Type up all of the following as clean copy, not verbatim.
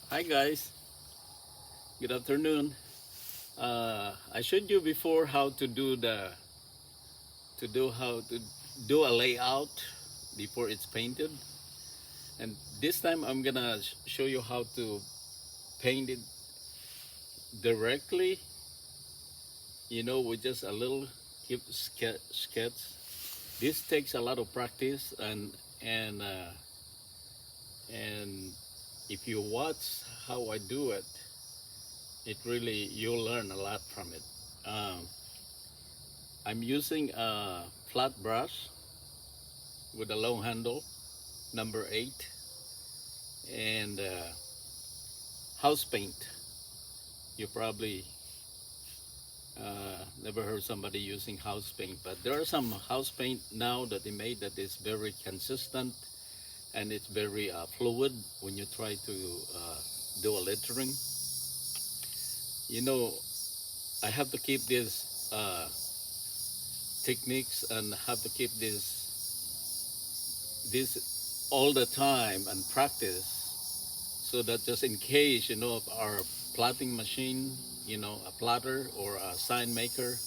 Hi guys, good afternoon. I showed you before how to do how to do a layout before it's painted, and this time I'm gonna show you how to paint it directly. With just a little keep sketch. This takes a lot of practice, and uh, and if you watch how I do it, it really you'll learn a lot from it. Um, I'm using a flat brush with a long handle, number 8, and house paint. You probably never heard somebody using house paint, but there are some house paint now that they made that is very consistent and it's very fluid when you try to do a lettering. You know, I have to keep these techniques and have to keep this all the time and practice so that just in case if our plotting machine, a plotter or a sign maker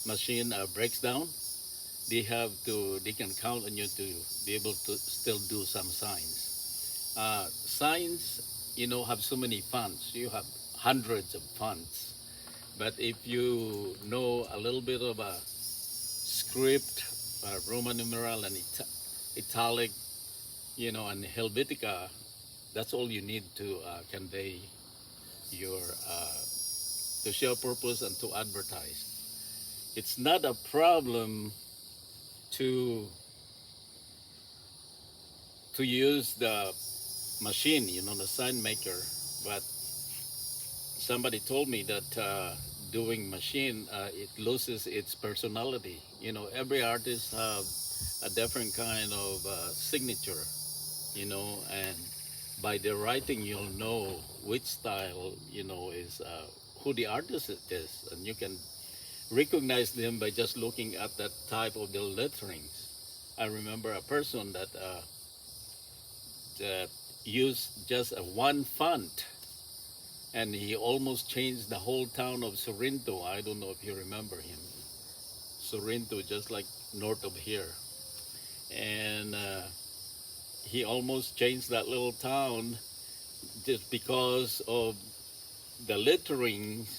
machine breaks down, they can count on you to be able to still do some signs. Signs, have so many fonts. You have hundreds of fonts, but if you know a little bit of a script, Roman numeral and italic, and Helvetica, that's all you need to convey your to show purpose and to advertise. It's not a problem to use the machine, the sign maker, but somebody told me that doing machine it loses its personality. Every artist have a different kind of signature, and by their writing you'll know which style is who the artist is, and you can recognize them by just looking at that type of the letterings. I remember a person that used just a one font, and he almost changed the whole town of Sorrento. I don't know if you remember him. Sorrento, just like north of here, and he almost changed that little town just because of the letterings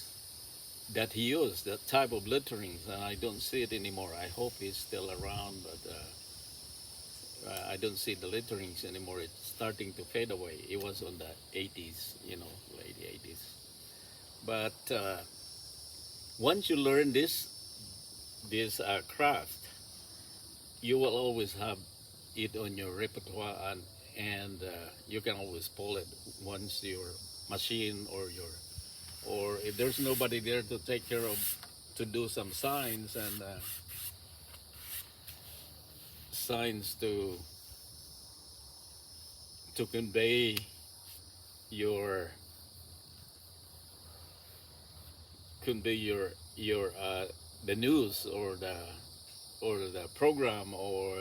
that he used, that type of letterings, and I don't see it anymore. I hope he's still around, but I don't see the letterings anymore. It's starting to fade away. It was on the 80s, late 80s. But once you learn this craft, you will always have it on your repertoire, and you can always pull it once your machine or if there's nobody there to take care of to do some signs and signs to convey your your the news or the program or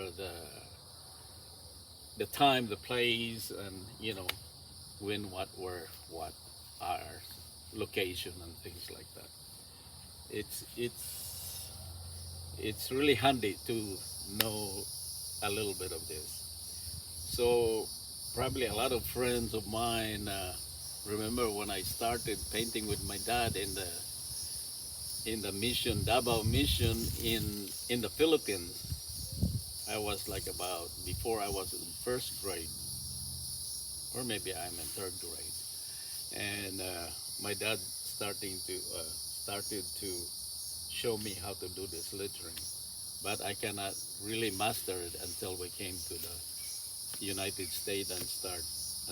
the time, the place, and when, what, where, what are location and things like that. It's really handy to know a little bit of this. So probably a lot of friends of mine remember when I started painting with my dad in the mission, Davao mission in the Philippines. I was like about before I was in first grade, or maybe I'm in third grade, and my dad started to show me how to do this lettering, but I cannot really master it until we came to the United States and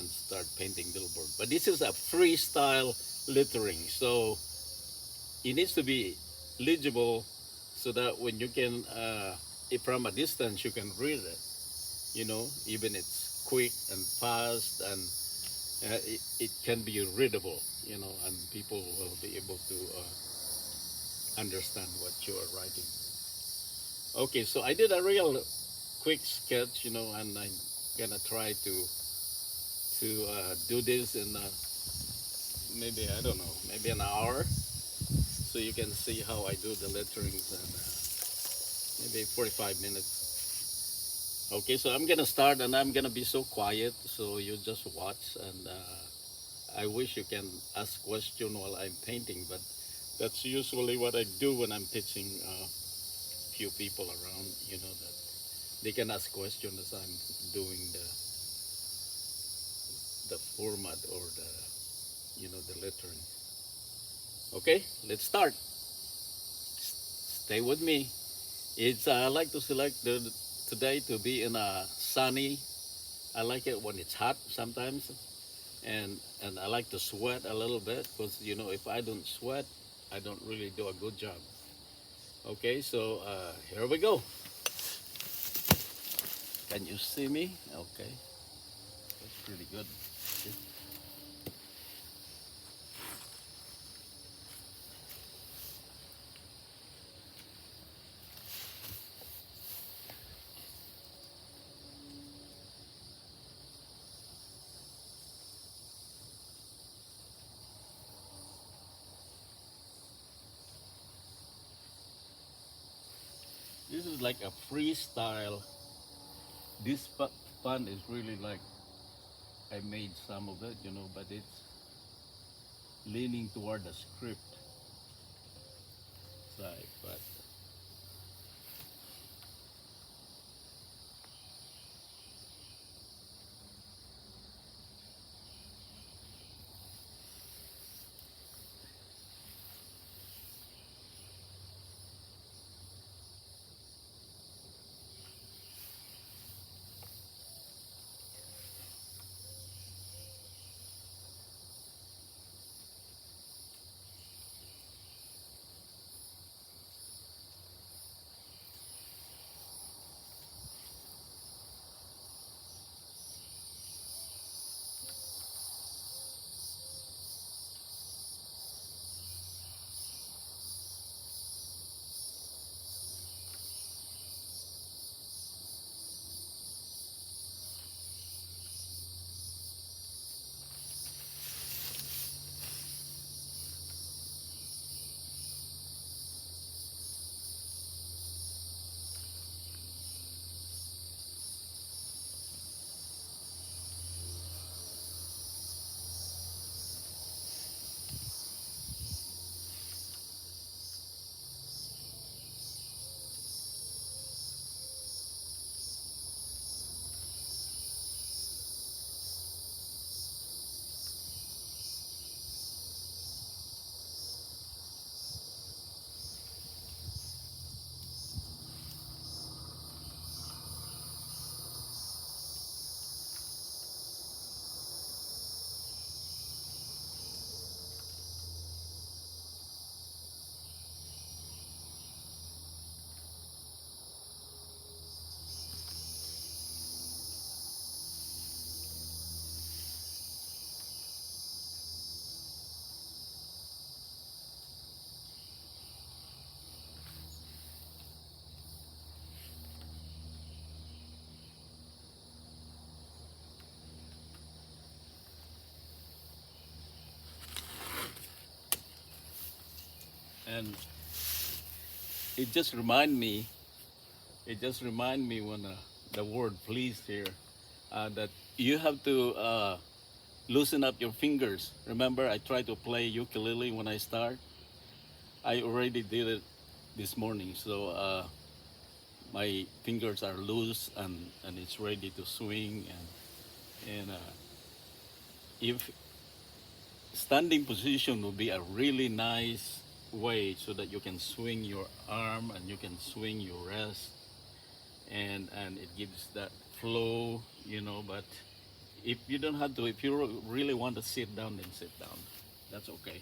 start painting billboard. But this is a freestyle lettering, so it needs to be legible so that when you can, if from a distance you can read it, even it's quick and fast, and it can be readable, and people will be able to understand what you are writing. Okay, so I did a real quick sketch, and I'm gonna try to do this in maybe I don't know, maybe an hour, so you can see how I do the letterings, and maybe 45 minutes. Okay, so I'm gonna start, and I'm gonna be so quiet, so you just watch, and I wish you can ask question while I'm painting, but that's usually what I do when I'm teaching few people around. You know that they can ask questions as I'm doing the format or the the lettering. Okay, let's start. Stay with me. It's I like to select today to be in a sunny. I like it when it's hot sometimes, and I like to sweat a little bit because if I don't sweat, I don't really do a good job. Okay, so here we go. Can you see me? Okay, that's pretty good. Okay. This is like a freestyle. This fun is really like I made some of it, but it's leaning toward the script side. But and it just remind me. It just remind me when the word "please" here, that you have to loosen up your fingers. Remember, I tried to play ukulele when I start. I already did it this morning, so my fingers are loose and it's ready to swing. And if standing position will be a really nice way so that you can swing your arm and you can swing your wrist, and it gives that flow, but if you don't have to, if you really want to sit down, then sit down. That's okay.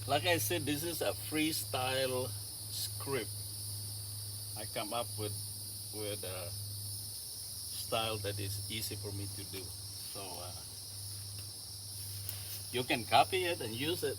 Like I said, this is a freestyle script. I come up with a style that is easy for me to do. So you can copy it and use it.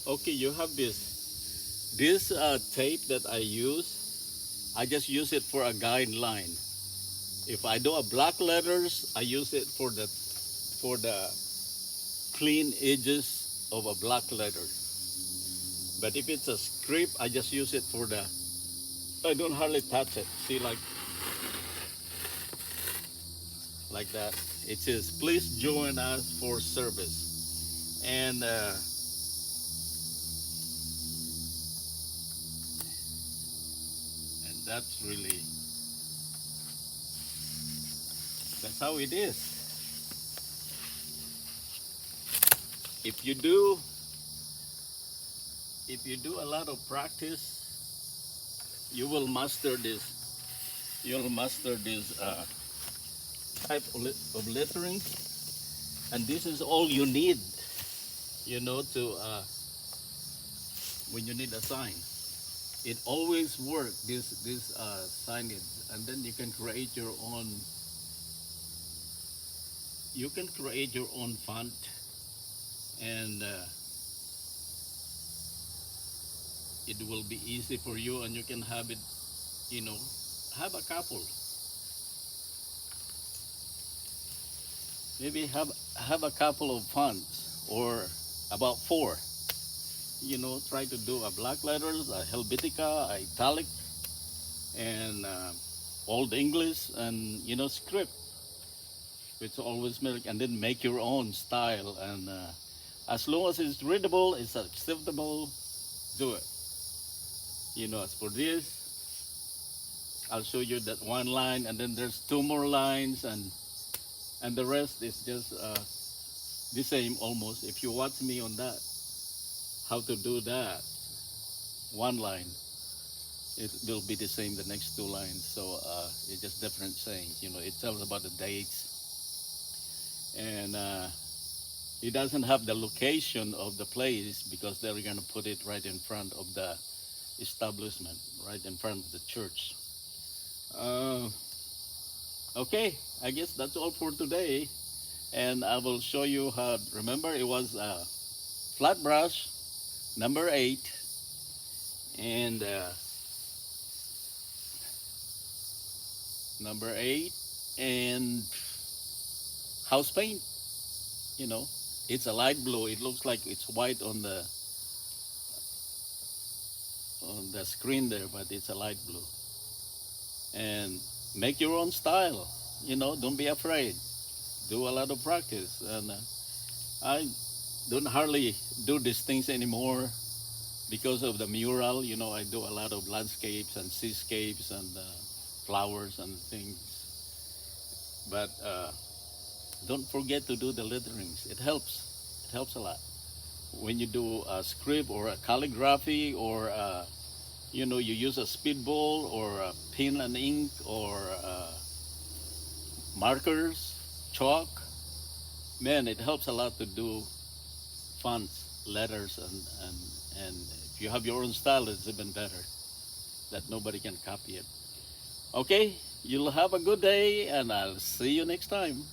Okay, you have this tape that I use. I just use it for a guideline. If I do a black letters, I use it for the for the clean edges of a black letter. But if it's a script, I just use it for the, I don't hardly touch it. See, like that. It says, please join us for service. And that's really, that's how it is. If you do, if you do a lot of practice, you will master this. You'll master this type of lettering, and this is all you need, to when you need a sign. It always works. This signage, and then you can create your own. You can create your own font, and it will be easy for you, and you can have it. You know, have a couple. Maybe have a couple of fonts or about four. Try to do a black letters, a Helvetica, a italic, and Old English, and script. It's always make, and then make your own style. And as long as it's readable, it's acceptable, do it. As for this, I'll show you that one line, and then there's two more lines, and the rest is just the same almost. If you watch me on that, how to do that, one line, it will be the same the next two lines. So it's just different sayings. It tells about the dates, and it doesn't have the location of the place because they're going to put it right in front of the establishment, right in front of the church. Okay, I guess that's all for today. And I will show you how, remember it was flat brush, number 8, and number 8, and house paint, it's a light blue. It looks like it's white on the screen there, but it's a light blue. And make your own style, don't be afraid. Do a lot of practice. And I don't hardly do these things anymore because of the mural. I do a lot of landscapes and seascapes and flowers and things. But don't forget to do the letterings. It helps. It helps a lot. When you do a script or a calligraphy, or you use a speedball or a pen and ink, or markers, chalk. Man, it helps a lot to do fonts, letters, and if you have your own style, it's even better. That nobody can copy it. Okay, you'll have a good day, and I'll see you next time.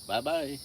Bye bye.